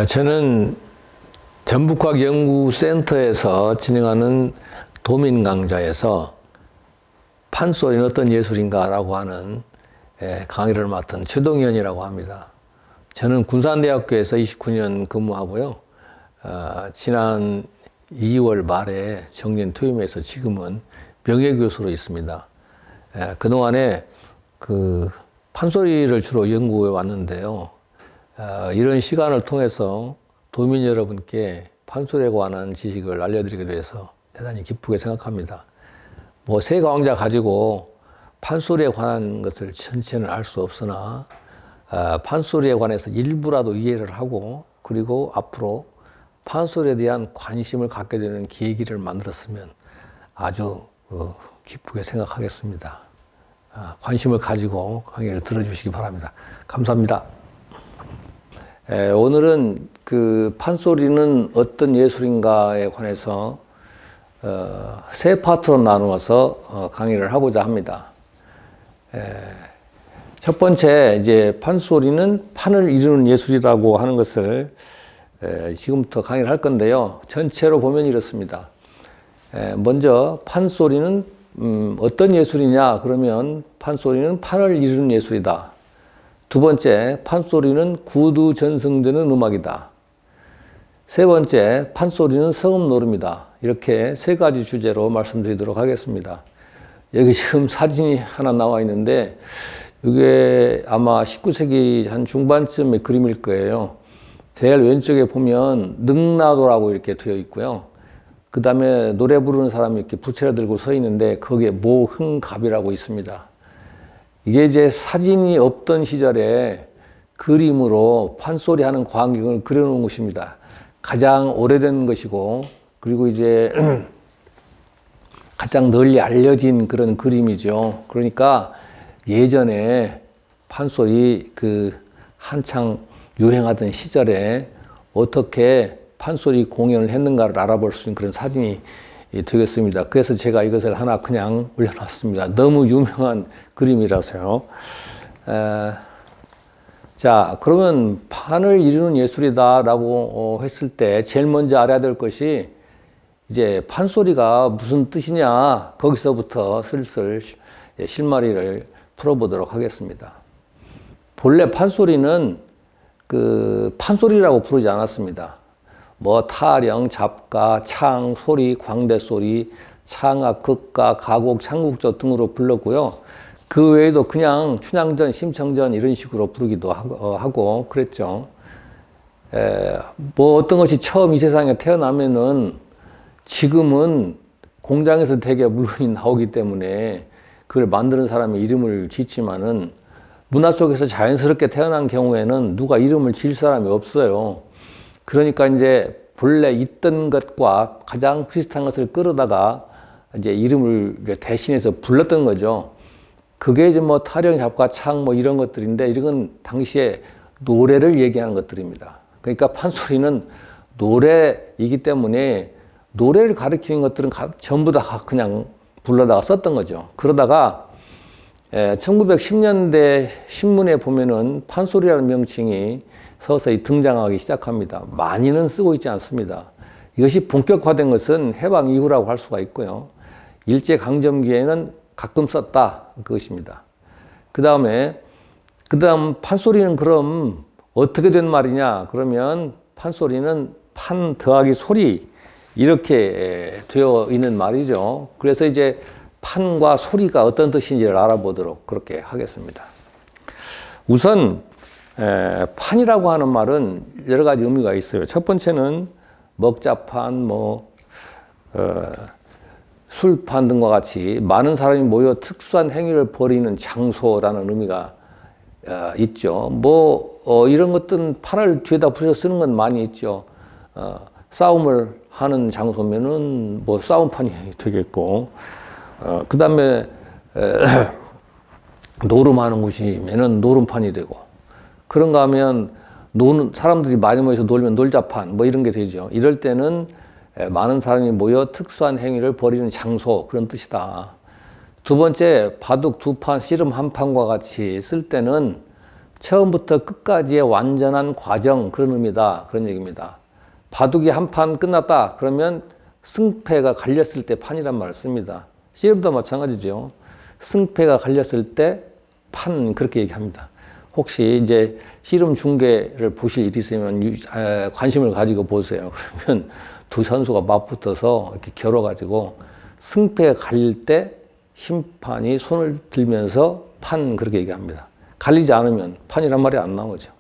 저는 전북과학연구센터에서 진행하는 도민 강좌에서 판소리는 어떤 예술인가라고 하는 강의를 맡은 최동현이라고 합니다. 저는 군산대학교에서 29년 근무하고요. 지난 2월 말에 정년 퇴임해서 지금은 명예교수로 있습니다. 그동안에 판소리를 주로 연구해 왔는데요. 이런 시간을 통해서 도민 여러분께 판소리에 관한 지식을 알려드리게 돼서 대단히 기쁘게 생각합니다. 세 강좌 가지고 판소리에 관한 것을 전체는 알 수 없으나 판소리에 관해서 일부라도 이해를 하고 그리고 앞으로 판소리에 대한 관심을 갖게 되는 계기를 만들었으면 아주 기쁘게 생각하겠습니다. 관심을 가지고 강의를 들어주시기 바랍니다. 감사합니다. 오늘은 판소리는 어떤 예술인가에 관해서 세 파트로 나누어서 강의를 하고자 합니다. 첫 번째, 이제 판소리는 판을 이루는 예술이라고 하는 것을 지금부터 강의를 할 건데요. 전체로 보면 이렇습니다. 먼저 판소리는 어떤 예술이냐 그러면 판소리는 판을 이루는 예술이다. 두 번째, 판소리는 구두 전승되는 음악이다. 세 번째, 판소리는 성음 노름이다. 이렇게 세 가지 주제로 말씀드리도록 하겠습니다. 여기 지금 사진이 하나 나와 있는데 이게 아마 19세기 한 중반쯤의 그림일 거예요. 제일 왼쪽에 보면 능라도라고 이렇게 되어 있고요. 그 다음에 노래 부르는 사람이 이렇게 부채를 들고 서 있는데 거기에 모흥갑이라고 있습니다. 이게 이제 사진이 없던 시절에 그림으로 판소리 하는 광경을 그려놓은 것입니다. 가장 오래된 것이고, 그리고 이제 가장 널리 알려진 그런 그림이죠. 그러니까 예전에 판소리 한창 유행하던 시절에 어떻게 판소리 공연을 했는가를 알아볼 수 있는 그런 사진이 되겠습니다. 그래서 제가 이것을 하나 그냥 올려놨습니다. 너무 유명한 그림이라서요. 자, 그러면 판을 이루는 예술이다라고 했을 때 제일 먼저 알아야 될 것이 이제 판소리가 무슨 뜻이냐, 거기서부터 슬슬 실마리를 풀어보도록 하겠습니다. 본래 판소리는 판소리라고 부르지 않았습니다. 타령, 잡가, 창, 소리, 광대소리, 창악, 극가, 가곡, 창국조 등으로 불렀고요. 그 외에도 그냥 춘향전, 심청전 이런 식으로 부르기도 하고 그랬죠. 어떤 것이 처음 이 세상에 태어나면은 지금은 공장에서 되게 물건이 나오기 때문에 그걸 만드는 사람의 이름을 짓지만은 문화 속에서 자연스럽게 태어난 경우에는 누가 이름을 지을 사람이 없어요. 그러니까 이제 본래 있던 것과 가장 비슷한 것을 끌어다가 이제 이름을 대신해서 불렀던 거죠. 그게 이제 타령, 잡가, 창 이런 것들인데 이런 당시에 노래를 얘기하는 것들입니다. 그러니까 판소리는 노래이기 때문에 노래를 가리키는 것들은 전부 다 그냥 불러다가 썼던 거죠. 그러다가 1910년대 신문에 보면은 판소리라는 명칭이 서서히 등장하기 시작합니다. 많이는 쓰고 있지 않습니다. 이것이 본격화된 것은 해방 이후라고 할 수가 있고요. 일제강점기에는 가끔 썼다 그것입니다. 그 다음 판소리는 그럼 어떻게 된 말이냐 그러면 판소리는 판 더하기 소리 이렇게 되어 있는 말이죠. 그래서 이제 판과 소리가 어떤 뜻인지를 알아보도록 그렇게 하겠습니다. 우선 판이라고 하는 말은 여러 가지 의미가 있어요. 첫 번째는 먹자판, 술판 등과 같이 많은 사람이 모여 특수한 행위를 벌이는 장소라는 의미가 있죠. 이런 것들은 판을 뒤에다 붙여서 쓰는 건 많이 있죠. 싸움을 하는 장소면은 싸움판이 되겠고, 그 다음에 노름하는 곳이면은 노름판이 되고, 그런가 하면 사람들이 많이 모여서 놀면 놀자판 이런 게 되죠. 이럴 때는 많은 사람이 모여 특수한 행위를 벌이는 장소 그런 뜻이다. 두 번째, 바둑 두 판, 씨름 한 판과 같이 쓸 때는 처음부터 끝까지의 완전한 과정, 그런 의미다. 그런 얘기입니다. 바둑이 한 판 끝났다. 그러면 승패가 갈렸을 때 판이란 말을 씁니다. 씨름도 마찬가지죠. 승패가 갈렸을 때 판, 그렇게 얘기합니다. 혹시 이제 씨름 중계를 보실 일이 있으면 관심을 가지고 보세요. 그러면 두 선수가 맞붙어서 이렇게 겨뤄가지고 승패가 갈릴 때 심판이 손을 들면서 판, 그렇게 얘기합니다. 갈리지 않으면 판이란 말이 안 나오죠.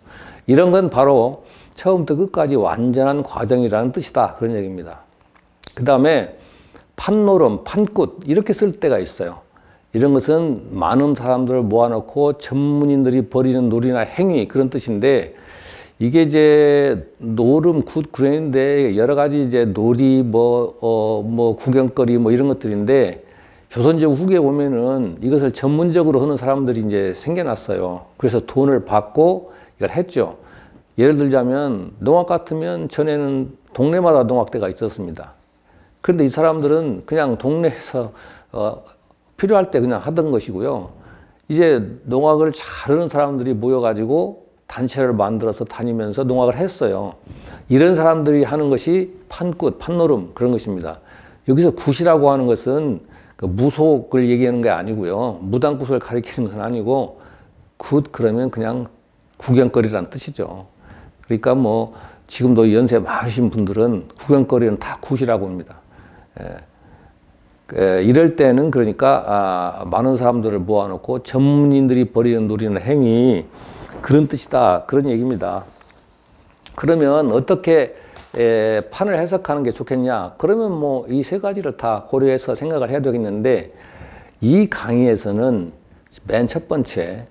이런 건 바로 처음부터 끝까지 완전한 과정이라는 뜻이다. 그런 얘기입니다. 그 다음에 판노름, 판굿, 이렇게 쓸 때가 있어요. 이런 것은 많은 사람들을 모아놓고 전문인들이 벌이는 놀이나 행위, 그런 뜻인데, 이게 이제 노름, 굿, 그랬는데 여러 가지 이제 놀이, 구경거리, 이런 것들인데, 조선조 후기에 보면은 이것을 전문적으로 하는 사람들이 이제 생겨났어요. 그래서 돈을 받고 이걸 했죠. 예를 들자면 농악 같으면 전에는 동네마다 농악대가 있었습니다. 그런데 이 사람들은 그냥 동네에서 필요할 때 그냥 하던 것이고요. 이제 농악을 잘하는 사람들이 모여가지고 단체를 만들어서 다니면서 농악을 했어요. 이런 사람들이 하는 것이 판굿, 판노름, 그런 것입니다. 여기서 굿이라고 하는 것은 그 무속을 얘기하는 게 아니고요. 무당굿을 가리키는 건 아니고, 굿 그러면 그냥 구경거리라는 뜻이죠. 그러니까 지금도 연세 많으신 분들은 구경거리는 다 굿이라고 합니다. 이럴 때는 그러니까 많은 사람들을 모아놓고 전문인들이 벌이는 놀이는 행위, 그런 뜻이다. 그런 얘기입니다. 그러면 어떻게 판을 해석하는 게 좋겠냐? 그러면 이 세 가지를 다 고려해서 생각을 해야 되겠는데, 이 강의에서는 맨 첫 번째,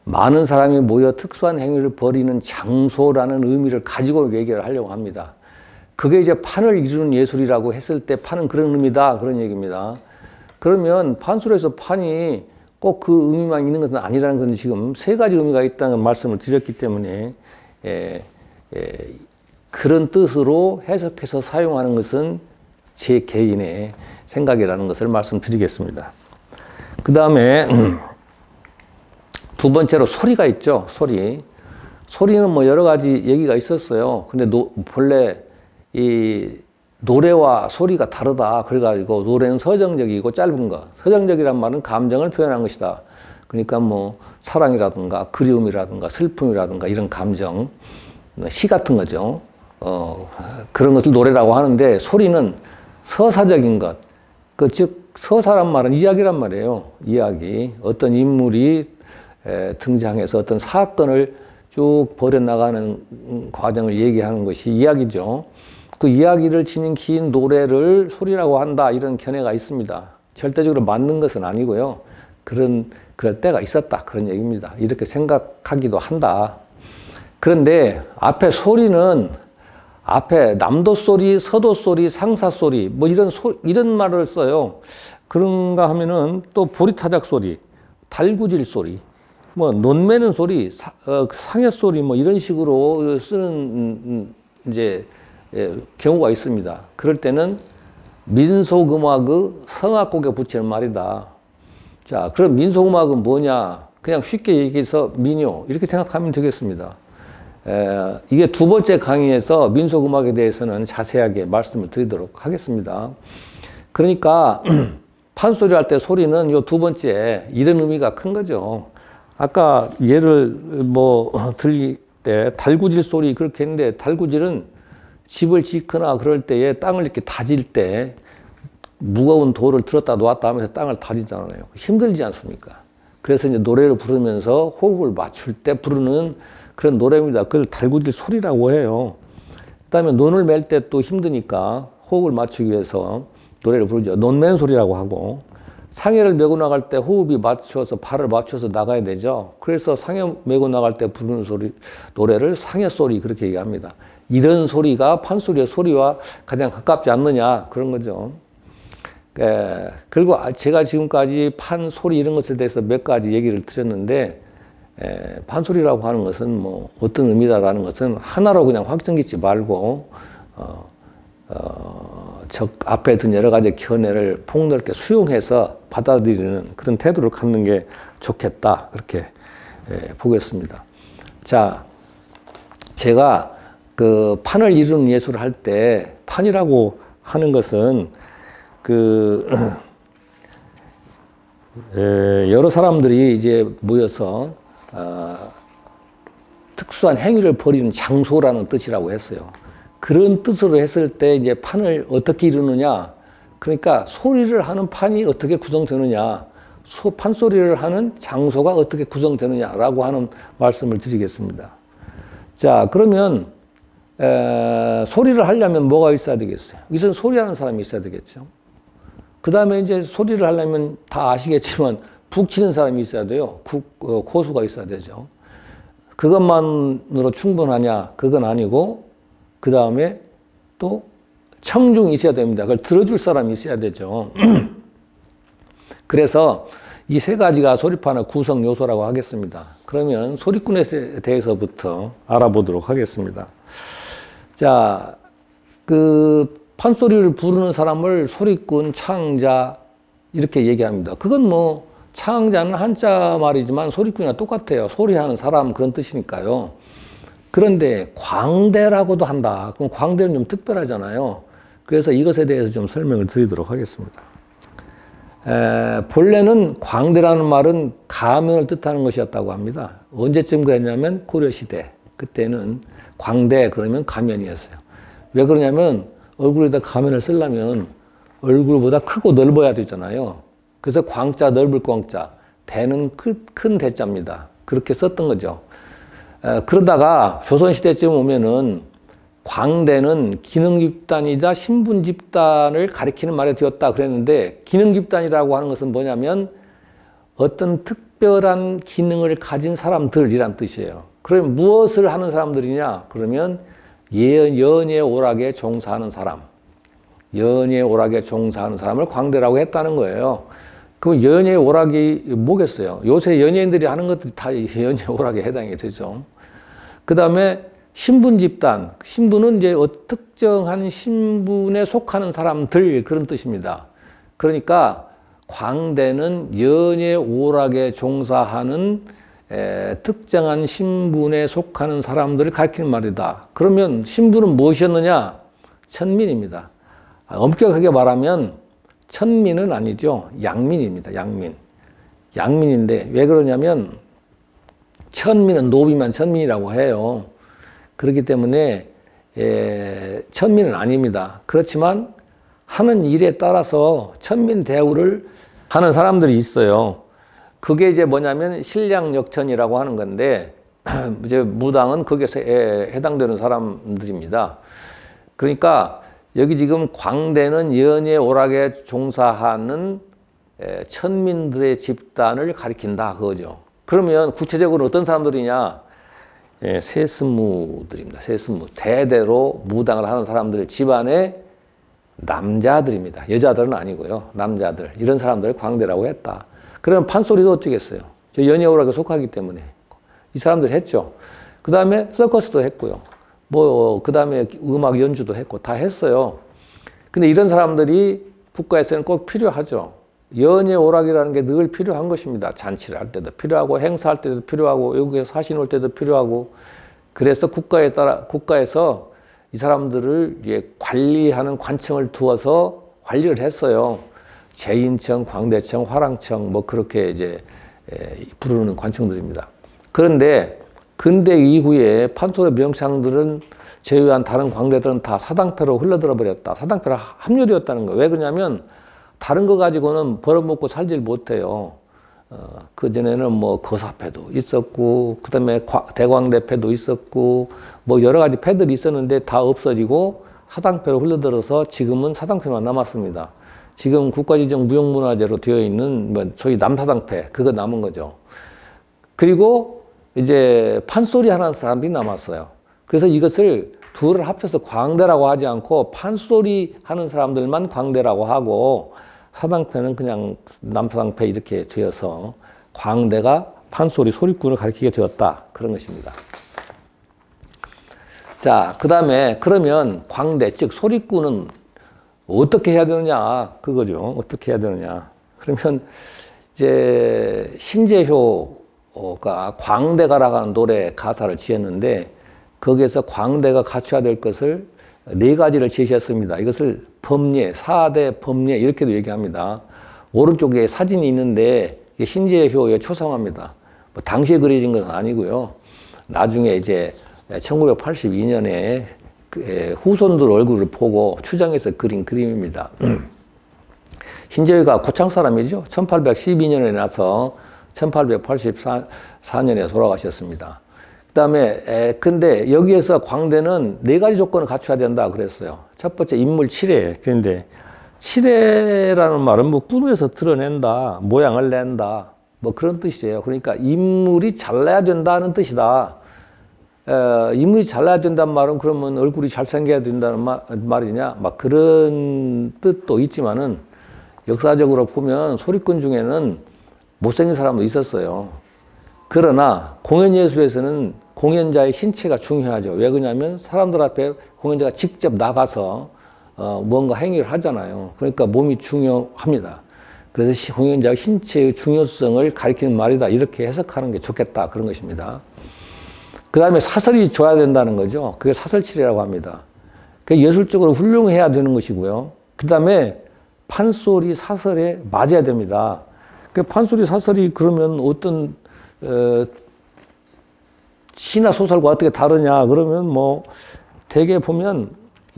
많은 사람이 모여 특수한 행위를 벌이는 장소라는 의미를 가지고 얘기를 하려고 합니다. 그게 이제 판을 이루는 예술이라고 했을 때 판은 그런 의미다. 그런 얘기입니다. 그러면 판소리에서 판이 꼭 그 의미만 있는 것은 아니라는 건 지금 세 가지 의미가 있다는 말씀을 드렸기 때문에, 그런 뜻으로 해석해서 사용하는 것은 제 개인의 생각이라는 것을 말씀드리겠습니다. 그 다음에 두 번째로 소리가 있죠. 소리는 여러 가지 얘기가 있었어요. 근데 본래 이 노래와 소리가 다르다. 그래가지고 노래는 서정적이고 짧은 거. 서정적이란 말은 감정을 표현한 것이다. 그러니까 사랑이라든가 그리움이라든가 슬픔이라든가 이런 감정, 시 같은 거죠. 그런 것을 노래라고 하는데, 소리는 서사적인 것. 즉 서사란 말은 이야기란 말이에요. 이야기. 어떤 인물이 등장해서 어떤 사건을 쭉 벌여나가는 과정을 얘기하는 것이 이야기죠. 그 이야기를 지닌 긴 노래를 소리라고 한다. 이런 견해가 있습니다. 절대적으로 맞는 것은 아니고요. 그럴 때가 있었다. 그런 얘기입니다. 이렇게 생각하기도 한다. 그런데 앞에 소리는 앞에 남도 소리, 서도 소리, 상사 소리, 이런 말을 써요. 그런가 하면은 또 보리타작 소리, 달구질 소리, 논매는 소리, 상해 소리, 이런 식으로 쓰는 이제 경우가 있습니다. 그럴 때는 민속음악의 성악곡에 붙이는 말이다. 자, 그럼 민속음악은 뭐냐? 그냥 쉽게 얘기해서 민요, 이렇게 생각하면 되겠습니다. 이게 두 번째 강의에서 민속음악에 대해서는 자세하게 말씀을 드리도록 하겠습니다. 그러니까 판소리 할 때 소리는 요 두 번째, 이런 의미가 큰 거죠. 아까 예를 들릴 때 달구질 소리 그렇게 했는데, 달구질은 집을 짓거나 그럴 때에 땅을 이렇게 다질 때 무거운 돌을 들었다 놓았다 하면서 땅을 다지잖아요. 힘들지 않습니까? 그래서 이제 노래를 부르면서 호흡을 맞출 때 부르는 그런 노래입니다. 그걸 달구질 소리라고 해요. 그 다음에 논을 맬 때 또 힘드니까 호흡을 맞추기 위해서 노래를 부르죠. 논맨 소리라고 하고, 상해를 메고 나갈 때 호흡이 맞춰서 발을 맞춰서 나가야 되죠. 그래서 상해 메고 나갈 때 부르는 노래를 상해 소리, 그렇게 얘기합니다. 이런 소리가 판소리의 소리와 가장 가깝지 않느냐, 그런 거죠. 그리고 제가 지금까지 판소리 이런 것에 대해서 몇 가지 얘기를 드렸는데, 판소리라고 하는 것은 어떤 의미다라는 것은 하나로 그냥 확정짓지 말고, 앞에 든 여러 가지 견해를 폭넓게 수용해서 받아들이는 그런 태도를 갖는 게 좋겠다. 그렇게 보겠습니다. 자, 제가 그 판을 이루는 예술을 할 때, 판이라고 하는 것은 여러 사람들이 이제 모여서 특수한 행위를 벌이는 장소라는 뜻이라고 했어요. 그런 뜻으로 했을 때 이제 판을 어떻게 이루느냐, 그러니까 소리를 하는 판이 어떻게 구성되느냐, 판소리를 하는 장소가 어떻게 구성되느냐라고 하는 말씀을 드리겠습니다. 자, 그러면 소리를 하려면 뭐가 있어야 되겠어요? 여기서는 소리하는 사람이 있어야 되겠죠. 그 다음에 이제 소리를 하려면 다 아시겠지만 북 치는 사람이 있어야 돼요. 고수가 있어야 되죠. 그것만으로 충분하냐? 그건 아니고, 그 다음에 또 청중이 있어야 됩니다. 그걸 들어줄 사람이 있어야 되죠. 그래서 이 세 가지가 소리판의 구성 요소라고 하겠습니다. 그러면 소리꾼에 대해서부터 알아보도록 하겠습니다. 자, 그 판소리를 부르는 사람을 소리꾼, 창자 이렇게 얘기합니다. 그건 뭐 창자는 한자 말이지만 소리꾼이랑 똑같아요. 소리하는 사람 그런 뜻이니까요. 그런데 광대라고도 한다. 그럼 광대는 좀 특별하잖아요. 그래서 이것에 대해서 좀 설명을 드리도록 하겠습니다. 본래는 광대라는 말은 가면을 뜻하는 것이었다고 합니다. 언제쯤 그랬냐면 고려시대. 그때는 광대 그러면 가면이었어요. 왜 그러냐면 얼굴에다 가면을 쓰려면 얼굴보다 크고 넓어야 되잖아요. 그래서 광자, 넓을 광자, 대는 큰 대자입니다. 그렇게 썼던 거죠. 그러다가 조선시대쯤 오면은 광대는 기능집단이자 신분집단을 가리키는 말이 되었다 그랬는데, 기능집단이라고 하는 것은 뭐냐면 어떤 특별한 기능을 가진 사람들이란 뜻이에요. 그럼 무엇을 하는 사람들이냐? 그러면 연예 오락에 종사하는 사람, 연예 오락에 종사하는 사람을 광대라고 했다는 거예요. 그럼 연예 오락이 뭐겠어요? 요새 연예인들이 하는 것들이 다 연예 오락에 해당이 되죠. 그 다음에 신분 집단, 신분은 이제 특정한 신분에 속하는 사람들 그런 뜻입니다. 그러니까 광대는 연예 오락에 종사하는 특정한 신분에 속하는 사람들을 가리키는 말이다. 그러면 신분은 무엇이었느냐? 천민입니다. 엄격하게 말하면 천민은 아니죠. 양민입니다. 양민. 양민인데 왜 그러냐면 천민은 노비만 천민이라고 해요. 그렇기 때문에 천민은 아닙니다. 그렇지만 하는 일에 따라서 천민 대우를 하는 사람들이 있어요. 그게 이제 뭐냐면 신량역천이라고 하는 건데, 이제 무당은 거기에 해당되는 사람들입니다. 그러니까 여기 지금 광대는 연예 오락에 종사하는 천민들의 집단을 가리킨다 그거죠. 그러면 구체적으로 어떤 사람들이냐? 세스무들입니다. 세스무. 대대로 무당을 하는 사람들, 집안의 남자들입니다. 여자들은 아니고요. 남자들. 이런 사람들을 광대라고 했다. 그러면 판소리도 어쩌겠어요? 연예 오락에 속하기 때문에. 이 사람들 했죠. 그 다음에 서커스도 했고요. 그 다음에 음악 연주도 했고 다 했어요. 근데 이런 사람들이 국가에서는 꼭 필요하죠. 연예 오락이라는 게 늘 필요한 것입니다. 잔치를 할 때도 필요하고, 행사할 때도 필요하고, 외국에서 사신 올 때도 필요하고. 그래서 국가에서 이 사람들을 이제 관리하는 관청을 두어서 관리를 했어요. 제인청, 광대청, 화랑청, 뭐 그렇게 이제 부르는 관청들입니다. 그런데 근대 이후에 판소리 명창들은 제외한 다른 광대들은 다 사당패로 흘러들어 버렸다. 사당패로 합류되었다는 거예요. 왜 그러냐면 다른 거 가지고는 벌어먹고 살질 못해요. 그전에는 뭐 거사패도 있었고, 그 다음에 대광대패도 있었고, 뭐 여러 가지 패들이 있었는데 다 없어지고 사당패로 흘러들어서 지금은 사당패만 남았습니다. 지금 국가지정 무형문화재로 되어 있는 뭐 소위 남사당패, 그거 남은 거죠. 그리고 이제 판소리 하는 사람들이 남았어요. 그래서 이것을 둘을 합쳐서 광대라고 하지 않고 판소리 하는 사람들만 광대라고 하고, 사당패는 그냥 남사당패 이렇게 되어서 광대가 판소리 소리꾼을 가리키게 되었다. 그런 것입니다. 자, 그 다음에 그러면 광대, 즉 소리꾼은 어떻게 해야 되느냐? 그거죠. 어떻게 해야 되느냐? 그러면 이제 신재효 광대가라고 하는 노래 가사를 지었는데 거기에서 광대가 갖춰야 될 것을 네 가지를 제시했습니다. 이것을 법례, 4대 법례 이렇게도 얘기합니다. 오른쪽에 사진이 있는데 이게 신재효에 초상화입니다. 뭐 당시에 그려진 건 아니고요. 나중에 이제 1982년에 후손들 얼굴을 보고 추정해서 그린 그림입니다. 신재효가 고창 사람이죠. 1812년에 나서 1884년에 돌아가셨습니다. 그 다음에 근데 여기에서 광대는 네 가지 조건을 갖춰야 된다 그랬어요. 첫 번째 인물 칠해. 그런데 칠해라는 말은 뭐 꾸며서 드러낸다, 모양을 낸다, 뭐 그런 뜻이에요. 그러니까 인물이 잘나야 된다는 뜻이다. 인물이 잘나야 된다는 말은 그러면 얼굴이 잘생겨야 된다는 말이냐? 막 그런 뜻도 있지만은 역사적으로 보면 소리꾼 중에는 못생긴 사람도 있었어요. 그러나 공연예술에서는 공연자의 신체가 중요하죠. 왜 그러냐면 사람들 앞에 공연자가 직접 나가서 뭔가 행위를 하잖아요. 그러니까 몸이 중요합니다. 그래서 공연자의 신체의 중요성을 가리키는 말이다. 이렇게 해석하는 게 좋겠다. 그런 것입니다. 그 다음에 사설이 좋아야 된다는 거죠. 그게 사설칠이라고 합니다. 그게 예술적으로 훌륭해야 되는 것이고요. 그 다음에 판소리 사설에 맞아야 됩니다. 그 판소리 사설이 그러면 어떤 시나 소설과 어떻게 다르냐 그러면 뭐 대개 보면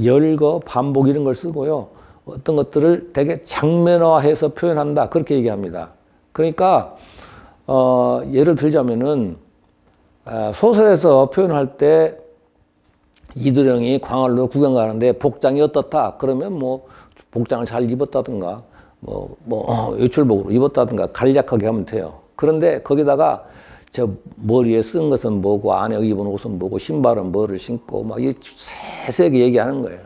열거, 반복 이런 걸 쓰고요. 어떤 것들을 되게 장면화해서 표현한다 그렇게 얘기합니다. 그러니까 예를 들자면은 소설에서 표현할 때 이두령이 광활로 구경 가는데 복장이 어떻다 그러면 뭐 복장을 잘 입었다든가 외출복으로 입었다든가 간략하게 하면 돼요. 그런데 거기다가 저 머리에 쓴 것은 뭐고 안에 입은 옷은 뭐고 신발은 뭐를 신고 막 이 세세하게 얘기하는 거예요.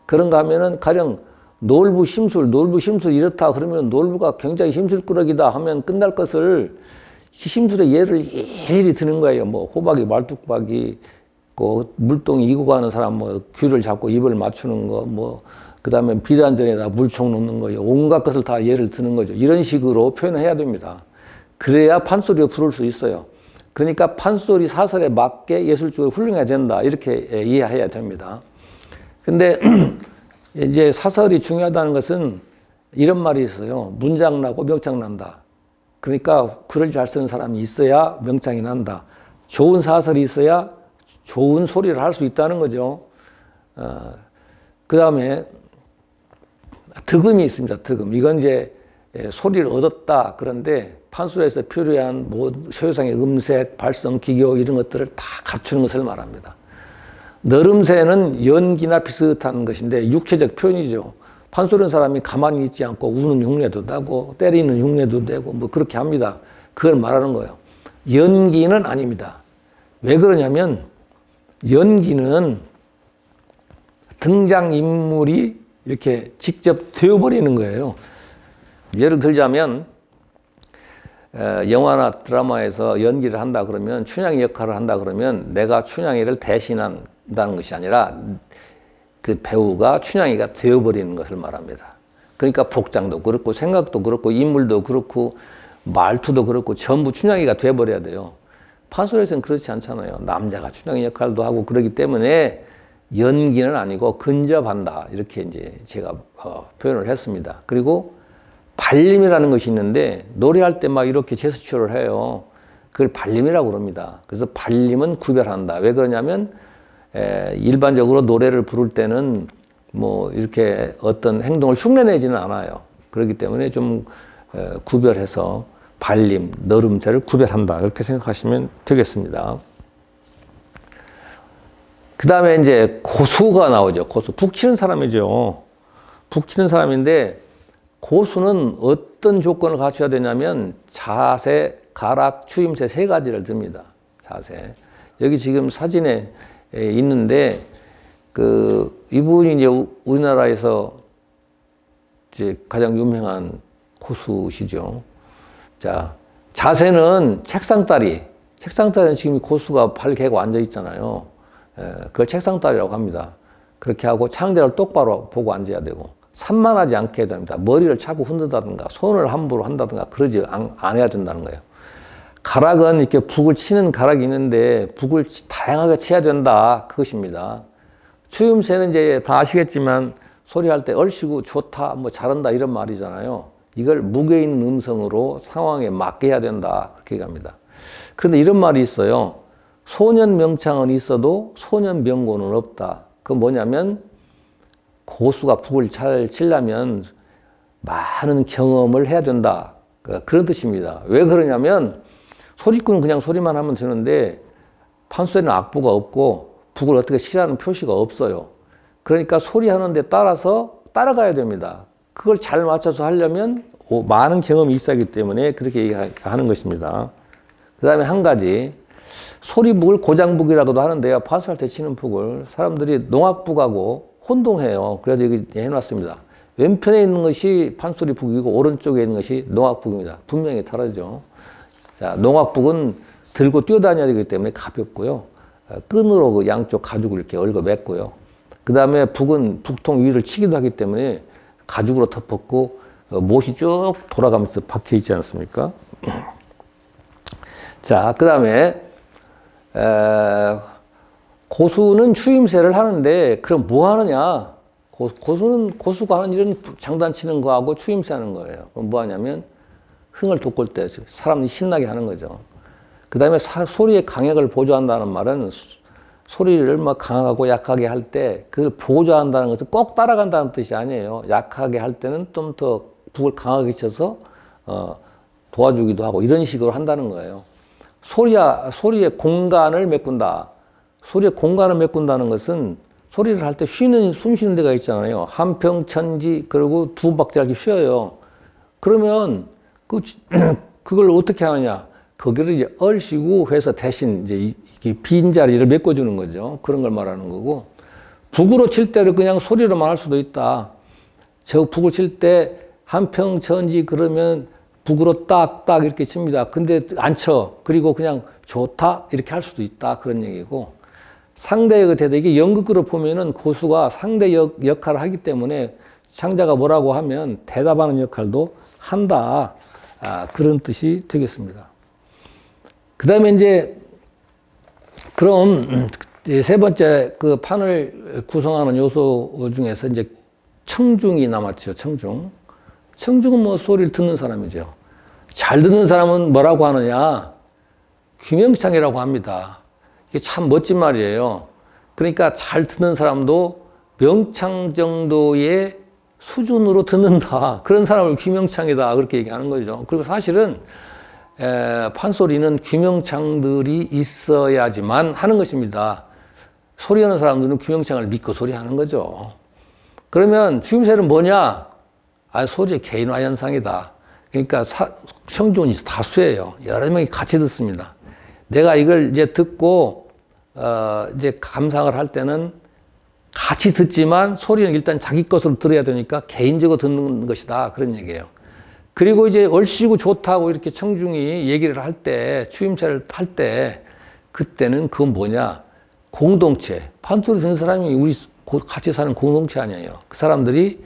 그런가 하면은 가령 놀부 심술 이렇다 그러면 놀부가 굉장히 심술꾸러기다 하면 끝날 것을 심술의 예를 일일이 드는 거예요. 뭐 호박이 말뚝박이 물동이 이고 가는 사람 뭐 귀를 잡고 입을 맞추는 거 뭐 그다음에 비단전에다 물총 놓는 거예요. 온갖 것을 다 예를 드는 거죠. 이런 식으로 표현을 해야 됩니다. 그래야 판소리로 부를 수 있어요. 그러니까 판소리 사설에 맞게 예술적으로 훌륭해야 된다. 이렇게 이해해야 됩니다. 근데 이제 사설이 중요하다는 것은 이런 말이 있어요. 문장 나고 명창 난다. 그러니까 글을 잘 쓰는 사람이 있어야 명창이 난다. 좋은 사설이 있어야 좋은 소리를 할 수 있다는 거죠. 그 다음에 득음이 있습니다. 득음. 이건 이제 소리를 얻었다. 그런데 판소리에서 필요한 뭐 소유상의 음색, 발성, 기교 이런 것들을 다 갖추는 것을 말합니다. 너름새는 연기나 비슷한 것인데 육체적 표현이죠. 판소리는 사람이 가만히 있지 않고 우는 흉내도 나고 때리는 흉내도 내고 뭐 그렇게 합니다. 그걸 말하는 거예요. 연기는 아닙니다. 왜 그러냐면 연기는 등장인물이 이렇게 직접 되어버리는 거예요. 예를 들자면 영화나 드라마에서 연기를 한다 그러면 춘향이 역할을 한다 그러면 내가 춘향이를 대신한다는 것이 아니라 그 배우가 춘향이가 되어버리는 것을 말합니다. 그러니까 복장도 그렇고 생각도 그렇고 인물도 그렇고 말투도 그렇고 전부 춘향이가 되어버려야 돼요. 판소리에서는 그렇지 않잖아요. 남자가 춘향이 역할도 하고 그러기 때문에 연기는 아니고 근접한다. 이렇게 이제 제가 표현을 했습니다. 그리고 발림이라는 것이 있는데 노래할 때 막 이렇게 제스처를 해요. 그걸 발림이라고 그럽니다. 그래서 발림은 구별한다. 왜 그러냐면 일반적으로 노래를 부를 때는 뭐 이렇게 어떤 행동을 흉내내지는 않아요. 그렇기 때문에 좀 구별해서 발림, 너름새를 구별한다. 이렇게 생각하시면 되겠습니다. 그 다음에 이제 고수가 나오죠. 고수. 북치는 사람이죠. 북치는 사람인데 고수는 어떤 조건을 갖춰야 되냐면 자세, 가락, 추임새 세 가지를 듭니다. 자세. 여기 지금 사진에 있는데 이분이 이제 우리나라에서 이제 가장 유명한 고수시죠. 자, 자세는 책상다리. 책상다리는 지금 고수가 발 개고 앉아 있잖아요. 그걸 책상다리라고 합니다. 그렇게 하고 창대를 똑바로 보고 앉아야 되고 산만하지 않게 해야 됩니다. 머리를 차고 흔든다든가 손을 함부로 한다든가 그러지 안 해야 된다는 거예요. 가락은 이렇게 북을 치는 가락이 있는데 북을 다양하게 쳐야 된다. 그것입니다. 추임새는 이제 다 아시겠지만 소리할 때 얼씨구, 좋다, 뭐 잘한다 이런 말이잖아요. 이걸 무게 있는 음성으로 상황에 맞게 해야 된다. 그렇게 얘기합니다. 그런데 이런 말이 있어요. 소년명창은 있어도 소년명고는 없다. 그건 뭐냐면 고수가 북을 잘 치려면 많은 경험을 해야 된다. 그런 뜻입니다. 왜 그러냐면 소리꾼은 그냥 소리만 하면 되는데 판소리는 악보가 없고 북을 어떻게 치라는 표시가 없어요. 그러니까 소리하는 데 따라서 따라가야 됩니다. 그걸 잘 맞춰서 하려면 많은 경험이 있어야 하기 때문에 그렇게 얘기하는 것입니다. 그 다음에 한 가지, 소리북을 고장북이라고도 하는데요. 판소리할 때 치는 북을 사람들이 농악북하고 혼동해요. 그래서 여기 해놨습니다. 왼편에 있는 것이 판소리북이고 오른쪽에 있는 것이 농악북입니다. 분명히 다르죠. 자, 농악북은 들고 뛰어다녀야 되기 때문에 가볍고요. 끈으로 그 양쪽 가죽을 이렇게 얽어 맸고요. 그 다음에 북은 북통 위를 치기도 하기 때문에 가죽으로 덮었고 못이 쭉 돌아가면서 박혀 있지 않습니까? 자, 그 다음에 고수는 추임새를 하는데 그럼 뭐 하느냐? 고수가 하는 일은 장단치는 거하고 추임새 하는 거예요. 그럼 뭐 하냐면 흥을 돋굴 때 사람이 신나게 하는 거죠. 그 다음에 소리의 강약을 보조한다는 말은 소리를 뭐 강하고 약하게 할 때 그걸 보조한다는 것은 꼭 따라간다는 뜻이 아니에요. 약하게 할 때는 좀 더 북을 강하게 쳐서 도와주기도 하고 이런 식으로 한다는 거예요. 소리의 공간을 메꾼다. 소리의 공간을 메꾼다는 것은 소리를 할 때 숨 쉬는 데가 있잖아요. 한평천지, 그리고 두 박자 이렇게 쉬어요. 그러면 그걸 어떻게 하느냐? 거기를 이제 얼씨구 해서 대신 이제 빈 자리를 메꿔주는 거죠. 그런 걸 말하는 거고. 북으로 칠 때를 그냥 소리로만 할 수도 있다. 저 북을 칠 때 한평천지 그러면 북으로 딱딱 이렇게 칩니다. 근데 안 쳐. 그리고 그냥 좋다 이렇게 할 수도 있다. 그런 얘기고. 상대의 대도 이게 연극으로 보면은 고수가 상대 역할을 하기 때문에 창자가 뭐라고 하면 대답하는 역할도 한다. 그런 뜻이 되겠습니다. 그 다음에 이제 그럼 세 번째 그 판을 구성하는 요소 중에서 이제 청중이 남았죠. 청중은 뭐 소리를 듣는 사람이죠. 잘 듣는 사람은 뭐라고 하느냐? 귀명창이라고 합니다. 이게 참 멋진 말이에요. 그러니까 잘 듣는 사람도 명창 정도의 수준으로 듣는다. 그런 사람을 귀명창이다. 그렇게 얘기하는 거죠. 그리고 사실은 판소리는 귀명창들이 있어야지만 하는 것입니다. 소리하는 사람들은 귀명창을 믿고 소리하는 거죠. 그러면 추임새는 뭐냐? 소리의 개인화 현상이다. 그러니까 청중이 다수예요. 여러 명이 같이 듣습니다. 내가 이걸 이제 듣고 이제 감상을 할 때는 같이 듣지만 소리는 일단 자기 것으로 들어야 되니까 개인적으로 듣는 것이다. 그런 얘기예요. 그리고 이제 얼씨구 좋다고 이렇게 청중이 얘기를 할 때, 추임새를 할 때, 그때는 그건 뭐냐? 공동체. 판소리 듣는 사람이 우리 같이 사는 공동체 아니에요. 그 사람들이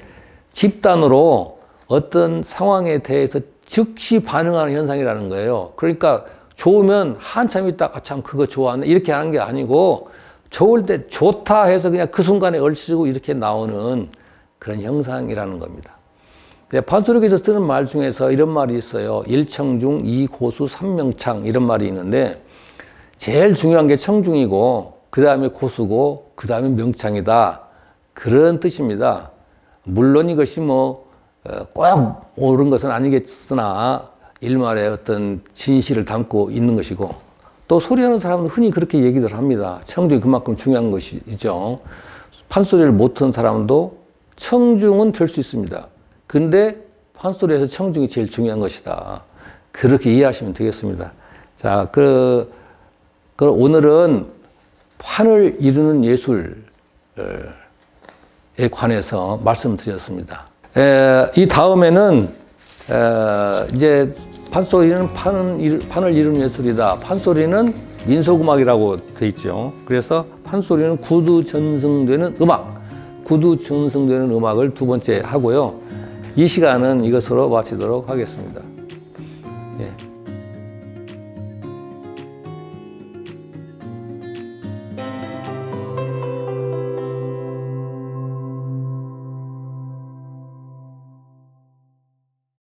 집단으로 어떤 상황에 대해서 즉시 반응하는 현상이라는 거예요. 그러니까 좋으면 한참 있다가 참 그거 좋아하네 이렇게 하는 게 아니고 좋을 때 좋다 해서 그냥 그 순간에 얼씨구 이렇게 나오는 그런 형상이라는 겁니다. 판소리에서 쓰는 말 중에서 이런 말이 있어요. 일청중, 이고수, 삼명창 이런 말이 있는데 제일 중요한 게 청중이고 그 다음에 고수고 그 다음에 명창이다. 그런 뜻입니다. 물론 이것이 뭐 꼭 옳은 것은 아니겠으나 일말의 어떤 진실을 담고 있는 것이고 또 소리하는 사람은 흔히 그렇게 얘기들 합니다. 청중이 그만큼 중요한 것이죠. 판소리를 못 듣는 사람도 청중은 될 수 있습니다. 근데 판소리에서 청중이 제일 중요한 것이다. 그렇게 이해하시면 되겠습니다. 자, 오늘은 판을 이루는 예술에 관해서 말씀드렸습니다. 이 다음에는 이제 판소리는 판을 이루는 예술이다. 판소리는 민속음악이라고 되어 있죠. 그래서 판소리는 구두 전승되는 음악을 두 번째 하고요. 이 시간은 이것으로 마치도록 하겠습니다. 예.